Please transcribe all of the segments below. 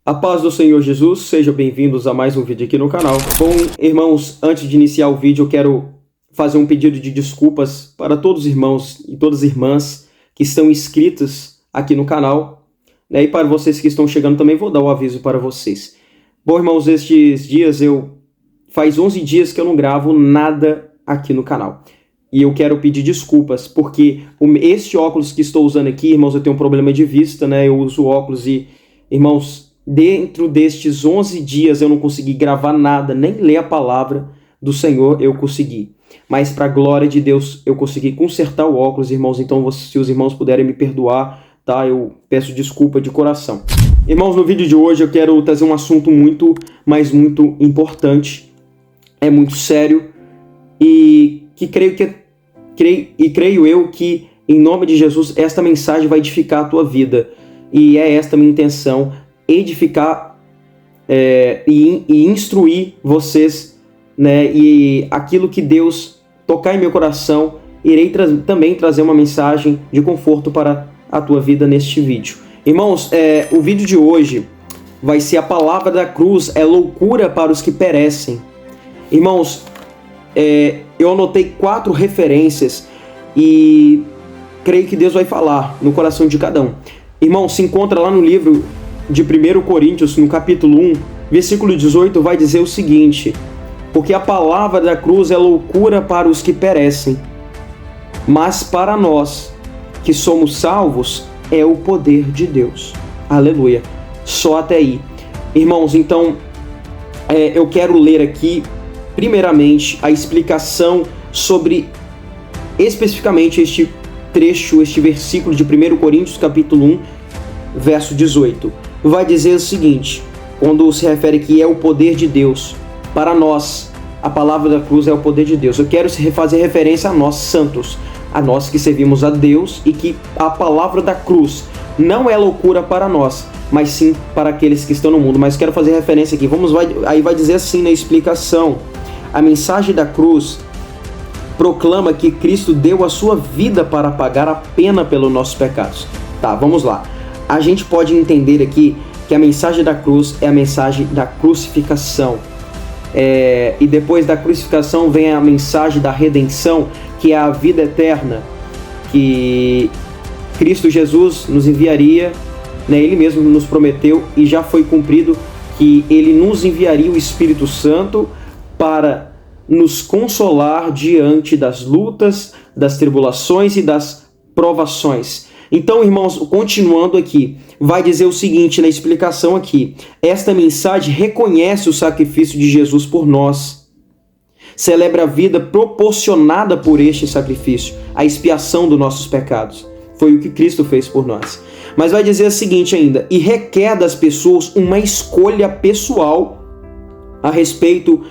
A paz do Senhor Jesus, sejam bem-vindos a mais um vídeo aqui no canal. Bom, irmãos, antes de iniciar o vídeo, eu quero fazer um pedido de desculpas para todos os irmãos e todas as irmãs que estão inscritos aqui no canal, né? E para vocês que estão chegando também, vou dar o aviso para vocês. Bom, irmãos, estes dias faz 11 dias que eu não gravo nada aqui no canal. E eu quero pedir desculpas, porque este óculos que estou usando aqui, irmãos, eu tenho um problema de vista, né? Eu uso óculos e, irmãos, dentro destes 11 dias eu não consegui gravar nada, nem ler a palavra do Senhor eu consegui. Mas para a glória de Deus eu consegui consertar o óculos, irmãos. Então, se os irmãos puderem me perdoar, tá? Eu peço desculpa de coração. Irmãos, no vídeo de hoje eu quero trazer um assunto muito, mas muito importante. É muito sério e que creio eu que, em nome de Jesus, esta mensagem vai edificar a tua vida. E é esta minha intenção, edificar e instruir vocês, né? E aquilo que Deus tocar em meu coração, irei também trazer uma mensagem de conforto para a tua vida neste vídeo. Irmãos, o vídeo de hoje vai ser: a palavra da cruz é loucura para os que perecem. Irmãos, eu anotei 4 referências e creio que Deus vai falar no coração de cada um. Irmão, se encontra lá no livro de 1 Coríntios, no capítulo 1, versículo 18, vai dizer o seguinte: porque a palavra da cruz é loucura para os que perecem, mas para nós que somos salvos é o poder de Deus. Aleluia. Só até aí. Irmãos, então, eu quero ler aqui primeiramente a explicação sobre especificamente este trecho, este versículo de 1 Coríntios capítulo 1, verso 18. Vai dizer o seguinte, quando se refere que é o poder de Deus. Para nós, a palavra da cruz é o poder de Deus. Eu quero fazer referência a nós santos, a nós que servimos a Deus, e que a palavra da cruz não é loucura para nós, mas sim para aqueles que estão no mundo. Mas quero fazer referência aqui. Aí vai dizer assim na explicação: a mensagem da cruz proclama que Cristo deu a sua vida para pagar a pena pelos nossos pecados. Tá, vamos lá. A gente pode entender aqui que a mensagem da cruz é a mensagem da crucificação. E depois da crucificação vem a mensagem da redenção, que é a vida eterna, que Cristo Jesus nos enviaria, né? Ele mesmo nos prometeu e já foi cumprido, que Ele nos enviaria o Espírito Santo para nos consolar diante das lutas, das tribulações e das provações. Então, irmãos, continuando aqui, vai dizer o seguinte na explicação aqui: esta mensagem reconhece o sacrifício de Jesus por nós, celebra a vida proporcionada por este sacrifício, a expiação dos nossos pecados. Foi o que Cristo fez por nós. Mas vai dizer o seguinte ainda: e requer das pessoas uma escolha pessoal a respeito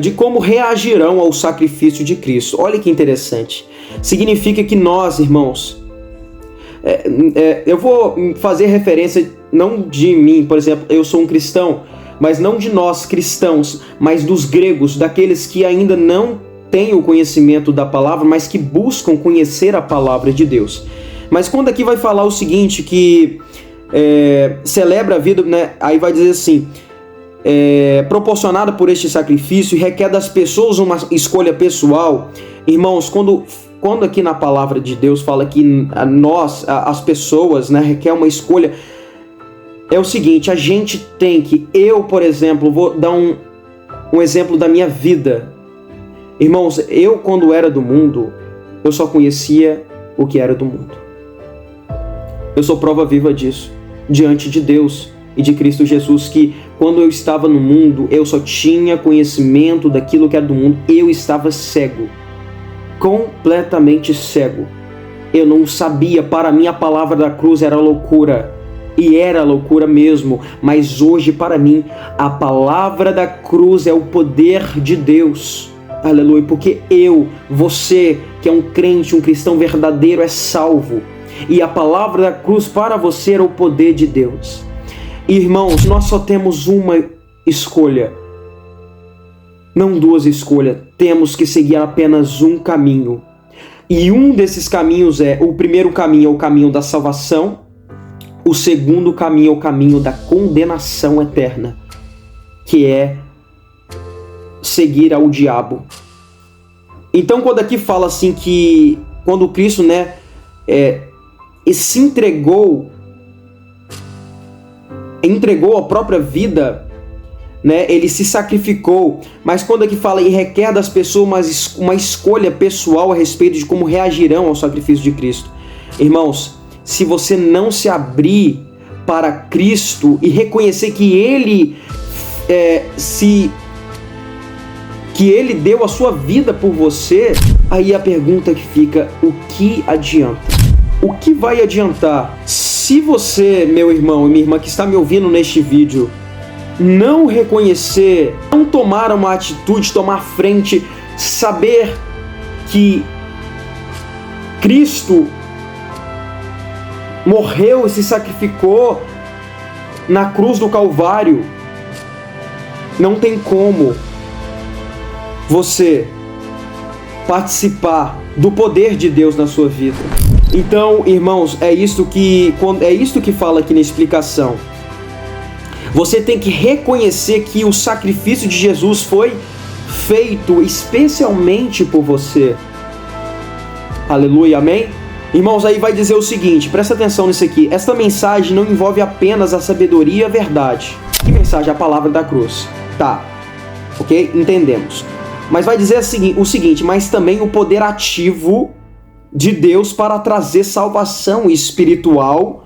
de como reagirão ao sacrifício de Cristo. Olha que interessante. Significa que nós, irmãos, eu vou fazer referência não de mim, por exemplo, eu sou um cristão, mas não de nós cristãos, mas dos gregos, daqueles que ainda não têm o conhecimento da palavra, mas que buscam conhecer a palavra de Deus. Mas quando aqui vai falar o seguinte, que celebra a vida, né? Aí vai dizer assim: proporcionada por este sacrifício, e requer das pessoas uma escolha pessoal. Irmãos, quando aqui na palavra de Deus fala que as pessoas, né, requer uma escolha, é o seguinte: a gente tem que, eu, por exemplo, vou dar um exemplo da minha vida. Irmãos, eu quando era do mundo, eu só conhecia o que era do mundo. Eu sou prova viva disso, diante de Deus e de Cristo Jesus, que quando eu estava no mundo, eu só tinha conhecimento daquilo que era do mundo. Eu estava cego, completamente cego. Eu não sabia. Para mim a palavra da cruz era loucura, e era loucura mesmo. Mas hoje, para mim, a palavra da cruz é o poder de Deus. Aleluia. Porque você que é um crente, um cristão verdadeiro, é salvo, e a palavra da cruz para você era o poder de Deus. Irmãos, nós só temos uma escolha, não 2 escolhas. Temos que seguir apenas um caminho. E um desses caminhos o primeiro caminho é o caminho da salvação, o segundo caminho é o caminho da condenação eterna, que é seguir ao diabo. Então, quando aqui fala assim que quando Cristo, se entregou a própria vida, ele se sacrificou, mas quando aqui fala e requer das pessoas uma escolha pessoal a respeito de como reagirão ao sacrifício de Cristo. Irmãos, se você não se abrir para Cristo e reconhecer que Ele deu a sua vida por você, aí a pergunta que fica: o que adianta? O que vai adiantar se você, meu irmão e minha irmã que está me ouvindo neste vídeo, não reconhecer, não tomar uma atitude, tomar frente, saber que Cristo morreu e se sacrificou na cruz do Calvário? Não tem como você participar do poder de Deus na sua vida. Então, irmãos, é isto que fala aqui na explicação. Você tem que reconhecer que o sacrifício de Jesus foi feito especialmente por você. Aleluia, amém? Irmãos, aí vai dizer o seguinte, presta atenção nisso aqui. Esta mensagem não envolve apenas a sabedoria e a verdade. Que mensagem? A palavra da cruz. Tá, ok? Entendemos. Mas vai dizer o seguinte, mas também o poder ativo de Deus para trazer salvação espiritual,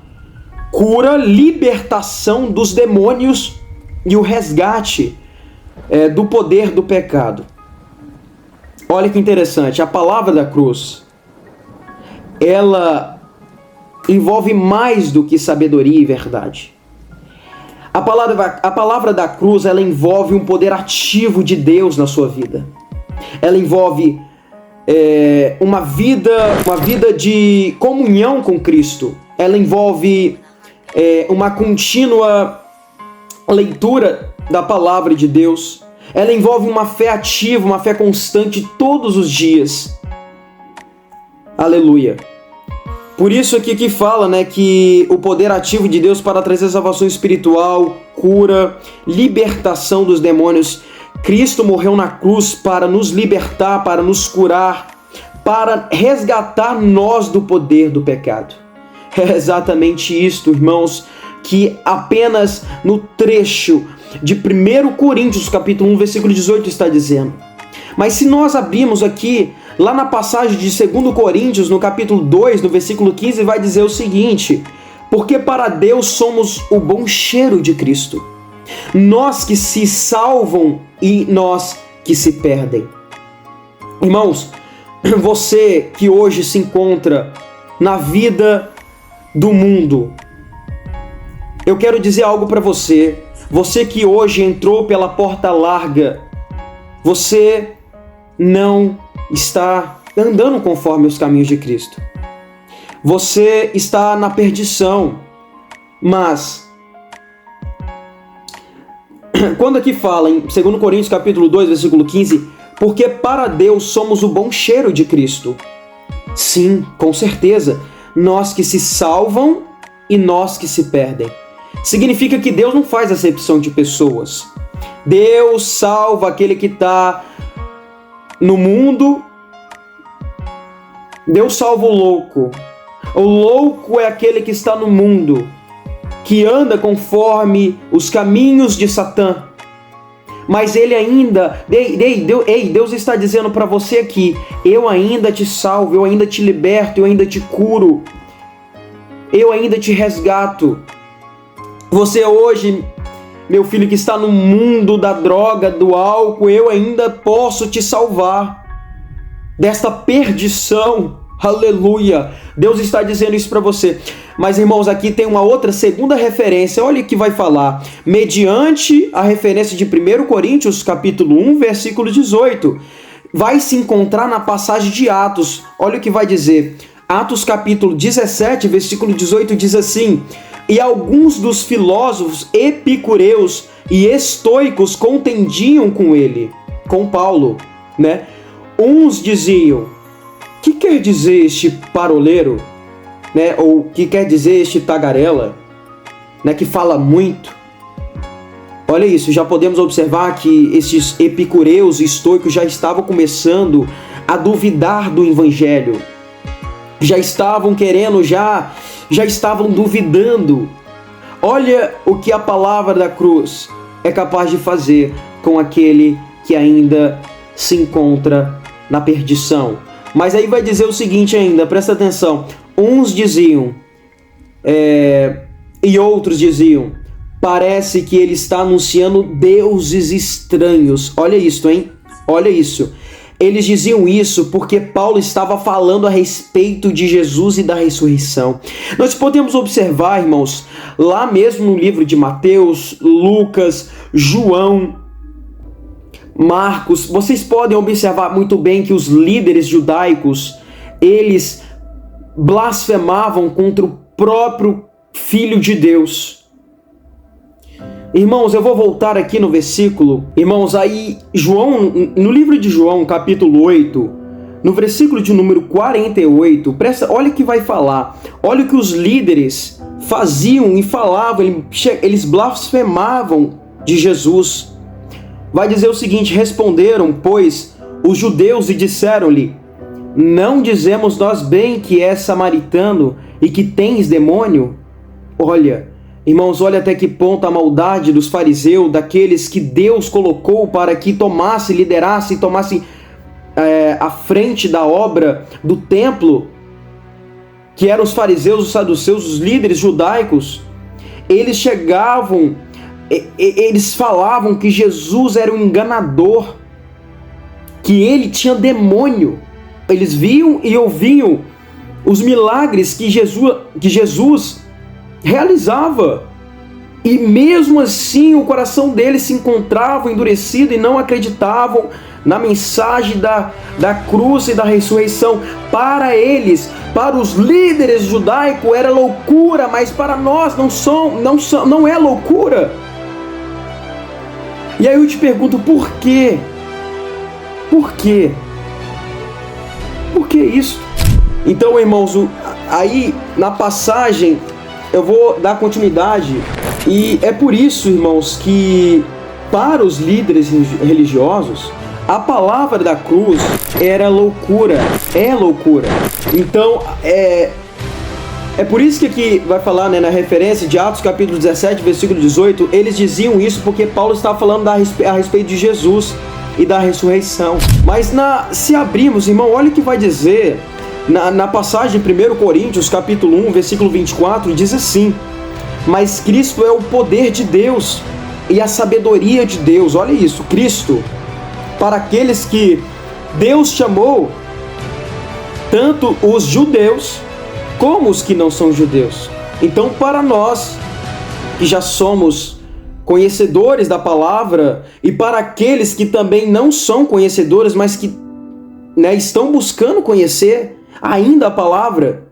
cura, libertação dos demônios e o resgate do poder do pecado. Olha que interessante, a palavra da cruz, ela envolve mais do que sabedoria e verdade. A palavra da cruz, ela envolve um poder ativo de Deus na sua vida. Ela envolve uma vida de comunhão com Cristo. Ela envolve uma contínua leitura da palavra de Deus. Ela envolve uma fé ativa, uma fé constante todos os dias. Aleluia. Por isso aqui que fala, que o poder ativo de Deus para trazer salvação espiritual, cura, libertação dos demônios. Cristo morreu na cruz para nos libertar, para nos curar, para resgatar nós do poder do pecado. É exatamente isto, irmãos, que apenas no trecho de 1 Coríntios, capítulo 1, versículo 18 está dizendo. Mas se nós abrirmos aqui, lá na passagem de 2 Coríntios, no capítulo 2, no versículo 15, vai dizer o seguinte: porque para Deus somos o bom cheiro de Cristo, nós que se salvam e nós que se perdem. Irmãos, você que hoje se encontra na vida do mundo, eu quero dizer algo para você. Você que hoje entrou pela porta larga, você não está andando conforme os caminhos de Cristo. Você está na perdição. Mas quando aqui fala em 2 Coríntios capítulo 2, versículo 15, porque para Deus somos o bom cheiro de Cristo. Sim, com certeza, nós que se salvam e nós que se perdem. Significa que Deus não faz acepção de pessoas. Deus salva aquele que está no mundo. Deus salva o louco. O louco é aquele que está no mundo, que anda conforme os caminhos de Satã. Mas ele ainda... Deus está dizendo para você aqui: eu ainda te salvo, eu ainda te liberto, eu ainda te curo, eu ainda te resgato. Você hoje, meu filho, que está no mundo da droga, do álcool, eu ainda posso te salvar desta perdição. Aleluia! Deus está dizendo isso para você. Mas, irmãos, aqui tem uma outra segunda referência. Olha o que vai falar. Mediante a referência de 1 Coríntios, capítulo 1, versículo 18. Vai se encontrar na passagem de Atos. Olha o que vai dizer. Atos, capítulo 17, versículo 18, diz assim: e alguns dos filósofos epicureus e estoicos contendiam com ele, com Paulo, Uns diziam: que quer dizer este paroleiro? Ou que quer dizer este tagarela? né, que fala muito. Olha isso, já podemos observar que esses epicureus e estoicos já estavam começando a duvidar do evangelho. Já estavam querendo, já estavam duvidando. Olha o que a palavra da cruz é capaz de fazer com aquele que ainda se encontra na perdição. Mas aí vai dizer o seguinte ainda, presta atenção. Uns diziam, e outros diziam, parece que ele está anunciando deuses estranhos. Olha isso, hein? Olha isso. Eles diziam isso porque Paulo estava falando a respeito de Jesus e da ressurreição. Nós podemos observar, irmãos, lá mesmo no livro de Mateus, Lucas, João, Marcos, vocês podem observar muito bem que os líderes judaicos, eles blasfemavam contra o próprio Filho de Deus. Irmãos, eu vou voltar aqui no versículo. Irmãos, aí João, no livro de João, capítulo 8, no versículo de número 48, olha o que vai falar. Olha o que os líderes faziam e falavam, eles blasfemavam de Jesus. Vai dizer o seguinte: responderam, pois, os judeus e disseram-lhe: não dizemos nós bem que és samaritano e que tens demônio? Olha, irmãos, olha até que ponto a maldade dos fariseus, daqueles que Deus colocou para que tomasse, liderasse e tomasse a frente da obra do templo, que eram os fariseus, os saduceus, os líderes judaicos. Eles chegavam, eles falavam que Jesus era um enganador, que ele tinha demônio. Eles viam e ouviam os milagres que Jesus realizava, e mesmo assim o coração deles se encontrava endurecido e não acreditavam na mensagem da cruz e da ressurreição. Para eles, para os líderes judaicos, era loucura, mas para nós não é loucura. E aí eu te pergunto, por quê? Por quê? Por que isso? Então, irmãos, aí na passagem eu vou dar continuidade, e é por isso, irmãos, que para os líderes religiosos a palavra da cruz era loucura, é loucura. Então é por isso que aqui vai falar, né, na referência de Atos capítulo 17, versículo 18, eles diziam isso porque Paulo estava falando a respeito de Jesus e da ressurreição. Mas se abrirmos, irmão, olha o que vai dizer na passagem de 1 Coríntios, capítulo 1, versículo 24, diz assim: mas Cristo é o poder de Deus e a sabedoria de Deus. Olha isso, Cristo, para aqueles que Deus chamou, tanto os judeus como os que não são judeus. Então, para nós, que já somos conhecedores da palavra, e para aqueles que também não são conhecedores, mas que, né, estão buscando conhecer ainda a palavra,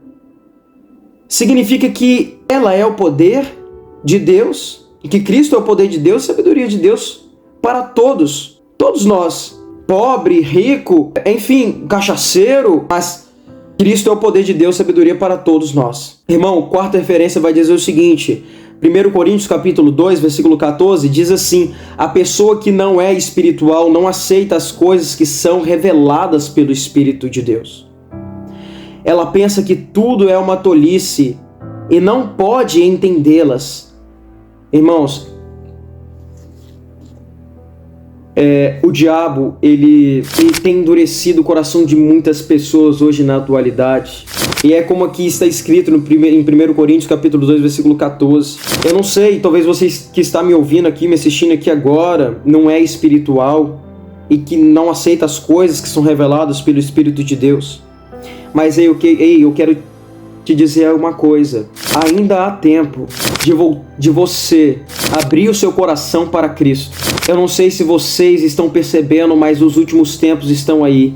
significa que ela é o poder de Deus, e que Cristo é o poder de Deus, a sabedoria de Deus para todos nós, pobre, rico, enfim, cachaceiro, mas Cristo é o poder de Deus, sabedoria para todos nós. Irmão, quarta referência vai dizer o seguinte: 1 Coríntios capítulo 2, versículo 14, diz assim: a pessoa que não é espiritual não aceita as coisas que são reveladas pelo Espírito de Deus. Ela pensa que tudo é uma tolice e não pode entendê-las. Irmãos, o diabo, ele tem endurecido o coração de muitas pessoas hoje na atualidade. E é como aqui está escrito em 1 Coríntios capítulo 2, versículo 14. Eu não sei, talvez você que está me ouvindo aqui, me assistindo aqui agora, não é espiritual e que não aceita as coisas que são reveladas pelo Espírito de Deus. Mas eu quero te dizer uma coisa: ainda há tempo de você abrir o seu coração para Cristo. Eu não sei se vocês estão percebendo, mas os últimos tempos estão aí.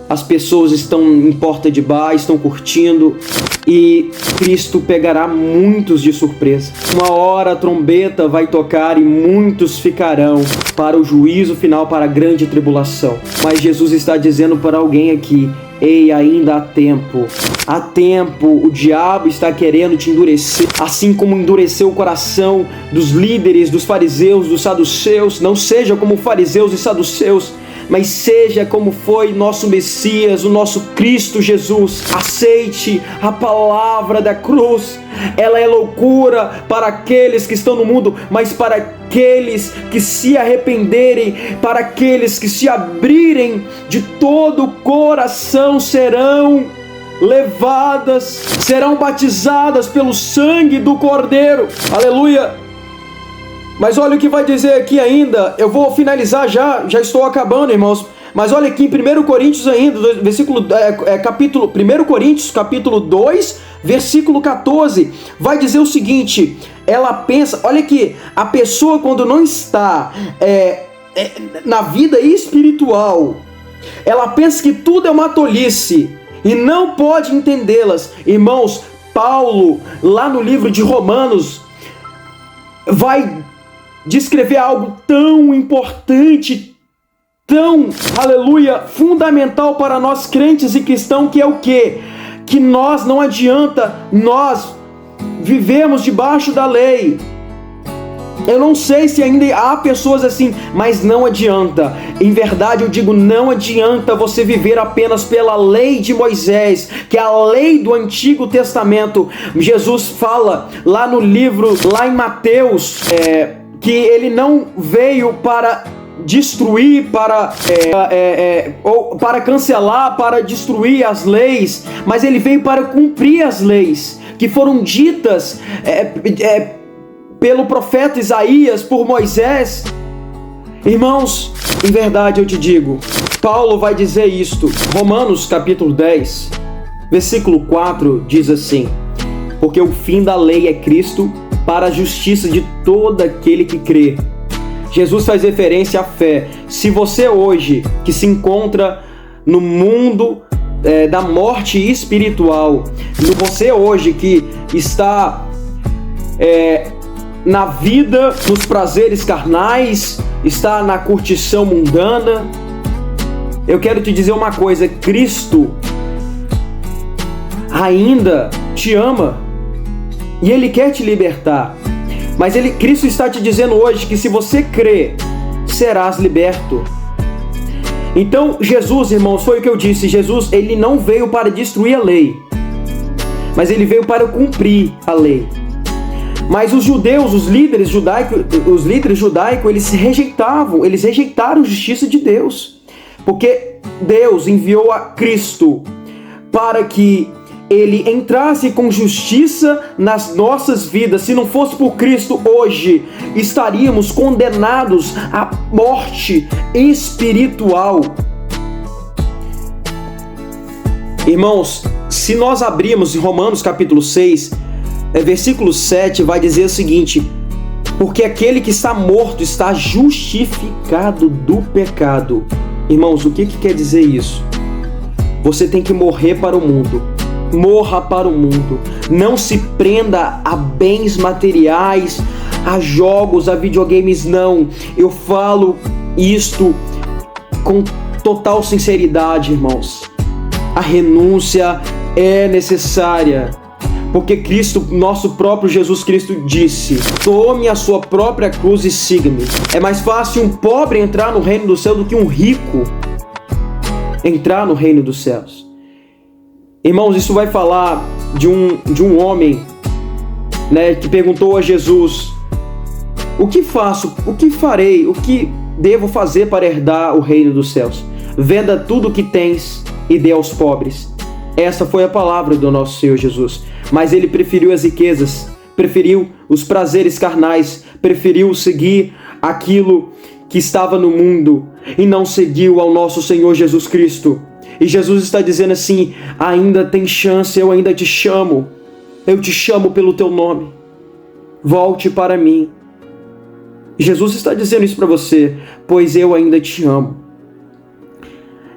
As pessoas estão em porta de bar, estão curtindo, e Cristo pegará muitos de surpresa. Uma hora a trombeta vai tocar e muitos ficarão para o juízo final, para a grande tribulação. Mas Jesus está dizendo para alguém aqui: Ei, ainda há tempo. Há tempo. O diabo está querendo te endurecer, assim como endureceu o coração dos líderes, dos fariseus, dos saduceus. Não seja como fariseus e saduceus, mas seja como foi nosso Messias, o nosso Cristo Jesus. Aceite a palavra da cruz. Ela é loucura para aqueles que estão no mundo, mas para aqueles que se arrependerem, para aqueles que se abrirem de todo o coração, serão levadas, serão batizadas pelo sangue do Cordeiro. Aleluia! Mas olha o que vai dizer aqui ainda. Eu vou finalizar já estou acabando, irmãos. Mas olha aqui em 1 Coríntios ainda, capítulo 1 Coríntios, capítulo 2, versículo 14, vai dizer o seguinte: ela pensa, olha aqui, a pessoa quando não está na vida espiritual, ela pensa que tudo é uma tolice e não pode entendê-las. Irmãos, Paulo, lá no livro de Romanos, vai descrever algo tão importante, tão, aleluia, fundamental para nós crentes e cristãos, que é o quê? Que nós, não adianta nós vivemos debaixo da lei. Eu não sei se ainda há pessoas assim, mas não adianta. Em verdade eu digo, não adianta você viver apenas pela lei de Moisés, que é a lei do Antigo Testamento. Jesus fala lá no livro, lá em Mateus, que ele não veio para destruir, ou para cancelar, para destruir as leis, mas ele veio para cumprir as leis que foram ditas pelo profeta Isaías, por Moisés. Irmãos, em verdade eu te digo, Paulo vai dizer isto. Romanos capítulo 10, versículo 4 diz assim: porque o fim da lei é Cristo, para a justiça de todo aquele que crê. Jesus faz referência à fé. Se você hoje, que se encontra no mundo da morte espiritual, você hoje que está na vida, nos prazeres carnais, está na curtição mundana, eu quero te dizer uma coisa: Cristo ainda te ama e Ele quer te libertar. Mas Cristo está te dizendo hoje que se você crer, serás liberto. Então Jesus, irmãos, foi o que eu disse, Jesus, ele não veio para destruir a lei, mas ele veio para cumprir a lei. Mas os judeus, os líderes judaicos, eles rejeitaram a justiça de Deus, porque Deus enviou a Cristo para que ele entrasse com justiça nas nossas vidas. Se não fosse por Cristo, hoje estaríamos condenados à morte espiritual. Irmãos, se nós abrirmos em Romanos capítulo 6, versículo 7, vai dizer o seguinte: porque aquele que está morto está justificado do pecado. Irmãos, o que quer dizer isso? Você tem que morrer para o mundo. Morra para o mundo. Não se prenda a bens materiais, a jogos, a videogames, não. Eu falo isto com total sinceridade, irmãos. A renúncia é necessária, porque Cristo, nosso próprio Jesus Cristo, disse: tome a sua própria cruz e siga-me. É mais fácil um pobre entrar no reino do céu do que um rico entrar no reino dos céus. Irmãos, isso vai falar de um homem, que perguntou a Jesus: o que faço, o que farei, o que devo fazer para herdar o reino dos céus? Venda tudo o que tens e dê aos pobres. Essa foi a palavra do nosso Senhor Jesus. Mas ele preferiu as riquezas, preferiu os prazeres carnais, preferiu seguir aquilo que estava no mundo e não seguiu ao nosso Senhor Jesus Cristo. E Jesus está dizendo assim: ainda tem chance, eu ainda te chamo. Eu te chamo pelo teu nome. Volte para mim. Jesus está dizendo isso para você, pois eu ainda te amo.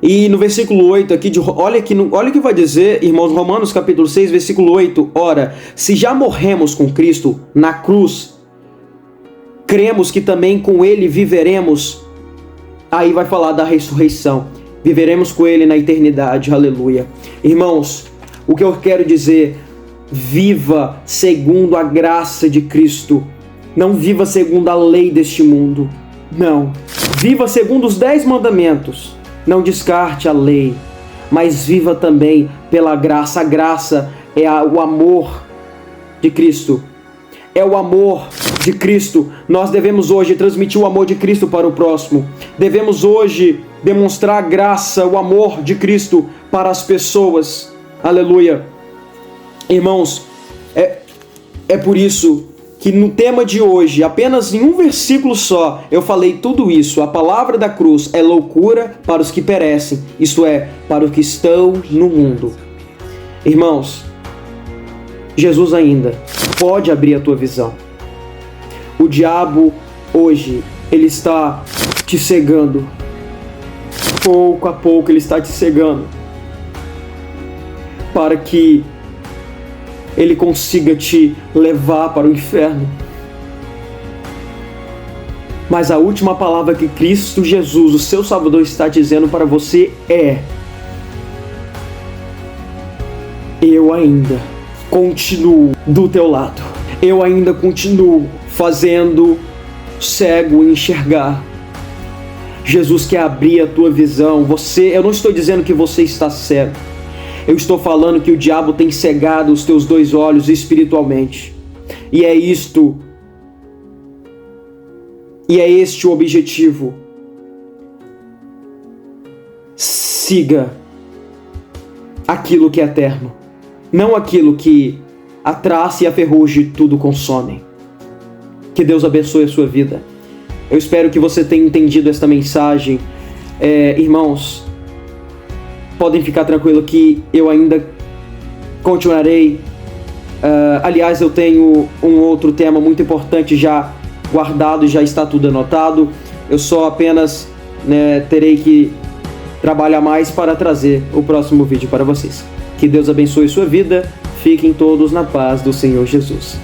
E no versículo 8 aqui, olha o que vai dizer, irmãos, Romanos capítulo 6, versículo 8. Ora, se já morremos com Cristo na cruz, cremos que também com Ele viveremos. Aí vai falar da ressurreição. Viveremos com Ele na eternidade, aleluia. Irmãos, o que eu quero dizer, viva segundo a graça de Cristo. Não viva segundo a lei deste mundo. Não. Viva segundo os 10 mandamentos. Não descarte a lei, mas viva também pela graça. A graça é o amor de Cristo. É o amor de Cristo. Nós devemos hoje transmitir o amor de Cristo para o próximo. Devemos hoje demonstrar a graça, o amor de Cristo para as pessoas. Aleluia. Irmãos, é por isso que no tema de hoje, apenas em um versículo só, eu falei tudo isso. A palavra da cruz é loucura para os que perecem, isto é, para os que estão no mundo. Irmãos, Jesus ainda pode abrir a tua visão. O diabo hoje, ele está te cegando. Pouco a pouco ele está te cegando, para que ele consiga te levar para o inferno. Mas a última palavra que Cristo Jesus, o seu Salvador, está dizendo para você é: eu ainda continuo do teu lado. Eu ainda continuo fazendo cego enxergar. Jesus quer abrir a tua visão. Eu não estou dizendo que você está cego. Eu estou falando que o diabo tem cegado os teus 2 olhos espiritualmente. E é este o objetivo. Siga aquilo que é eterno, não aquilo que a traça e a ferrugem tudo consomem. Que Deus abençoe a sua vida. Eu espero que você tenha entendido esta mensagem. Irmãos, podem ficar tranquilos que eu ainda continuarei. Aliás, eu tenho um outro tema muito importante já guardado, já está tudo anotado. Eu só apenas terei que trabalhar mais para trazer o próximo vídeo para vocês. Que Deus abençoe sua vida. Fiquem todos na paz do Senhor Jesus.